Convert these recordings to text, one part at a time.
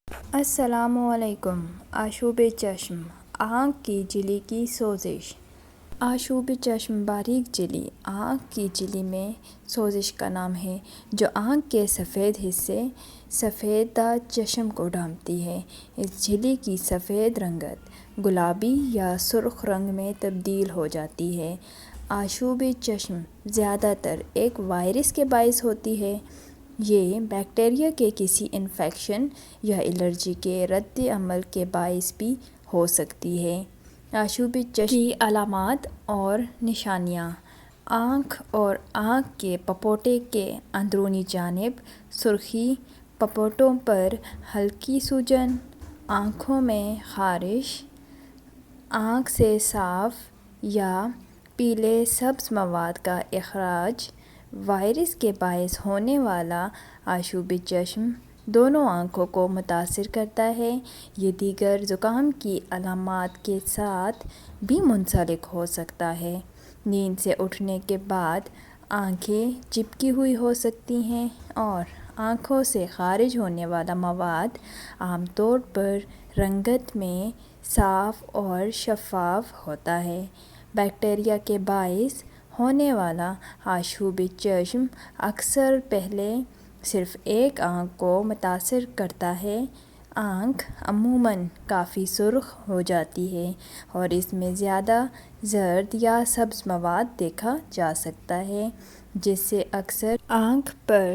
السلام علیکم۔ آشوب چشم، آنکھ کی جھلی کی سوزش۔ آشوب چشم باریک جھلی آنکھ کی جھلی میں سوزش کا نام ہے جو آنکھ کے سفید حصے سفیدہ چشم کو ڈھانپتی ہے۔ اس جھلی کی سفید رنگت گلابی یا سرخ رنگ میں تبدیل ہو جاتی ہے۔ آشوب چشم زیادہ تر ایک وائرس کے باعث ہوتی ہے۔ یہ بیکٹیریا کے کسی انفیکشن یا الرجی کے رد عمل کے باعث بھی ہو سکتی ہے۔ آشوب چشم کی علامات اور نشانیاں: آنکھ اور آنکھ کے پپوٹے کے اندرونی جانب سرخی، پپوٹوں پر ہلکی سوجن، آنکھوں میں خارش، آنکھ سے صاف یا پیلے سبز مواد کا اخراج۔ وائرس کے باعث ہونے والا آشوب چشم دونوں آنکھوں کو متاثر کرتا ہے۔ یہ دیگر زکام کی علامات کے ساتھ بھی منسلک ہو سکتا ہے۔ نیند سے اٹھنے کے بعد آنکھیں چپکی ہوئی ہو سکتی ہیں اور آنکھوں سے خارج ہونے والا مواد عام طور پر رنگت میں صاف اور شفاف ہوتا ہے۔ بیکٹیریا کے باعث ہونے والا آشوب چشم اکثر پہلے صرف ایک آنکھ کو متاثر کرتا ہے۔ آنکھ عموماً کافی سرخ ہو جاتی ہے اور اس میں زیادہ زرد یا سبز مواد دیکھا جا سکتا ہے، جس سے اکثر آنکھ پر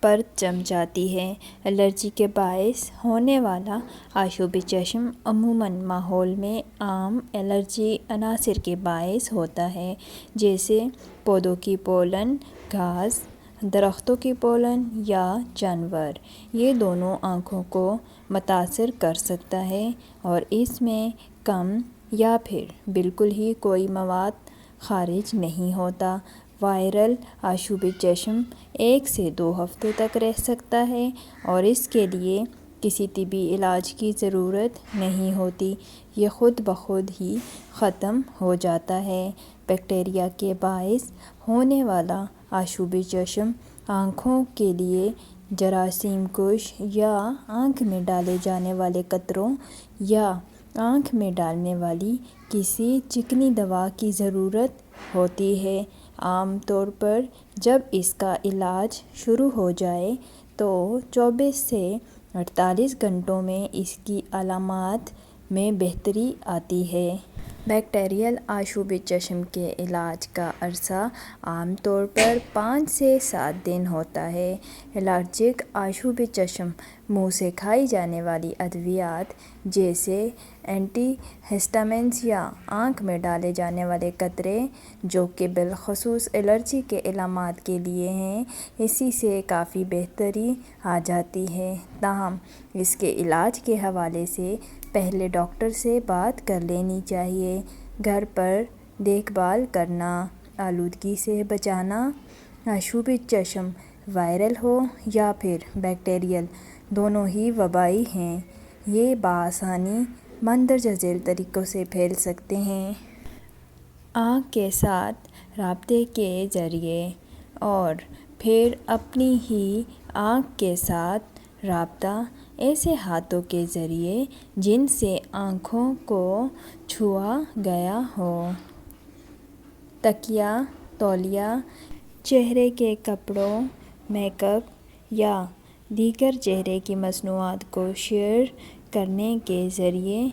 پرت جم جاتی ہے۔ الرجی کے باعث ہونے والا آشوب چشم عموماً ماحول میں عام الرجی عناصر کے باعث ہوتا ہے، جیسے پودوں کی پولن، گھاس، درختوں کی پولن یا جانور۔ یہ دونوں آنکھوں کو متاثر کر سکتا ہے اور اس میں کم یا پھر بالکل ہی کوئی مواد خارج نہیں ہوتا۔ وائرل آشوب چشم 1 سے 2 ہفتے تک رہ سکتا ہے اور اس کے لیے کسی طبی علاج کی ضرورت نہیں ہوتی، یہ خود بخود ہی ختم ہو جاتا ہے۔ بیکٹیریا کے باعث ہونے والا آشوب چشم آنکھوں کے لیے جراثیم کش یا آنکھ میں ڈالے جانے والے قطروں یا آنکھ میں ڈالنے والی کسی چکنی دوا کی ضرورت ہوتی ہے۔ عام طور پر جب اس کا علاج شروع ہو جائے تو 24 سے 48 گھنٹوں میں اس کی علامات میں بہتری آتی ہے۔ بیکٹیریل آشوب چشم کے علاج کا عرصہ عام طور پر 5 سے 7 دن ہوتا ہے۔ الرجک آشوب چشم منہ سے کھائی جانے والی ادویات جیسے اینٹی ہسٹامینز یا آنکھ میں ڈالے جانے والے قطرے، جو کہ بالخصوص الرجی کے علامات کے لیے ہیں، اسی سے کافی بہتری آ جاتی ہے۔ تاہم اس کے علاج کے حوالے سے پہلے ڈاکٹر سے بات کر لینی چاہیے۔ گھر پر دیکھ بھال کرنا، آلودگی سے بچانا۔ آشوب چشم وائرل ہو یا پھر بیکٹیریل، دونوں ہی وبائی ہیں۔ یہ بآسانی مندرجہ ذیل طریقوں سے پھیل سکتے ہیں۔ آنکھ کے ساتھ رابطے کے ذریعے اور پھر اپنی ہی آنکھ کے ساتھ رابطہ ایسے ہاتھوں کے ذریعے جن سے آنکھوں کو چھوا گیا ہو۔ تکیہ، تولیہ، چہرے کے کپڑوں، میک اپ یا دیگر چہرے کی مصنوعات کو شیئر کرنے کے ذریعے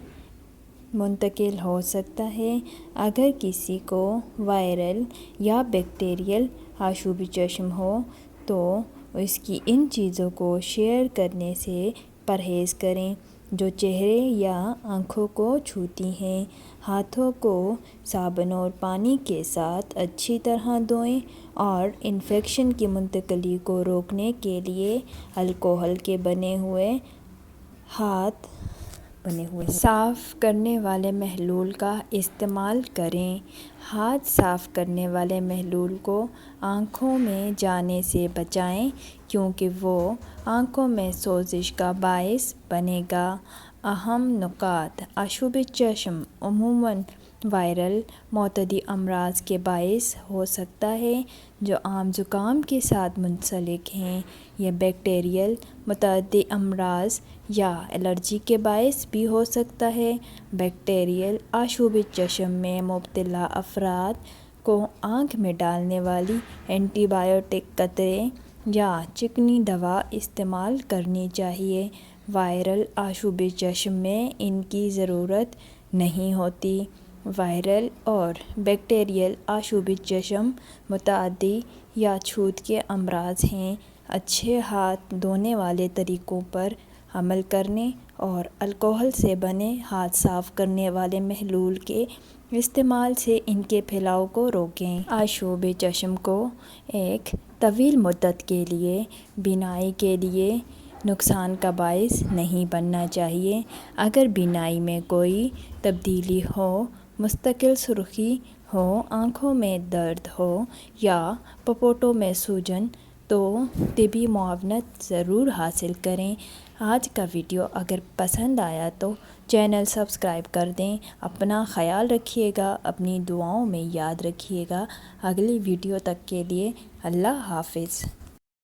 منتقل ہو سکتا ہے۔ اگر کسی کو وائرل یا بیکٹیریل آشوب چشم ہو تو اس کی ان چیزوں کو شیئر کرنے سے پرہیز کریں جو چہرے یا آنکھوں کو چھوتی ہیں۔ ہاتھوں کو صابن اور پانی کے ساتھ اچھی طرح دھوئیں اور انفیکشن کی منتقلی کو روکنے کے لیے الکحل کے بنے ہوئے صاف کرنے والے محلول کا استعمال کریں۔ ہاتھ صاف کرنے والے محلول کو آنکھوں میں جانے سے بچائیں کیونکہ وہ آنکھوں میں سوزش کا باعث بنے گا۔ اہم نکات: آشوب چشم عموماً وائرل معتدی امراض کے باعث ہو سکتا ہے جو عام زکام کے ساتھ منسلک ہیں۔ یہ بیکٹیریل متعدی امراض یا الرجی کے باعث بھی ہو سکتا ہے۔ بیکٹیریل آشوب چشم میں مبتلا افراد کو آنکھ میں ڈالنے والی اینٹی بائیوٹک قطرے یا چکنی دوا استعمال کرنی چاہیے۔ وائرل آشوب چشم میں ان کی ضرورت نہیں ہوتی۔ وائرل اور بیکٹیریل آشوب چشم متعدی یا چھوت کے امراض ہیں۔ اچھے ہاتھ دھونے والے طریقوں پر عمل کرنے اور الکحل سے بنے ہاتھ صاف کرنے والے محلول کے استعمال سے ان کے پھیلاؤ کو روکیں۔ آشوب چشم کو ایک طویل مدت کے لیے بینائی کے لیے نقصان کا باعث نہیں بننا چاہیے۔ اگر بینائی میں کوئی تبدیلی ہو، مستقل سرخی ہو، آنکھوں میں درد ہو یا پپوٹوں میں سوجن تو طبی معاونت ضرور حاصل کریں۔ آج کا ویڈیو اگر پسند آیا تو چینل سبسکرائب کر دیں۔ اپنا خیال رکھیے گا، اپنی دعاؤں میں یاد رکھیے گا۔ اگلی ویڈیو تک کے لیے اللہ حافظ۔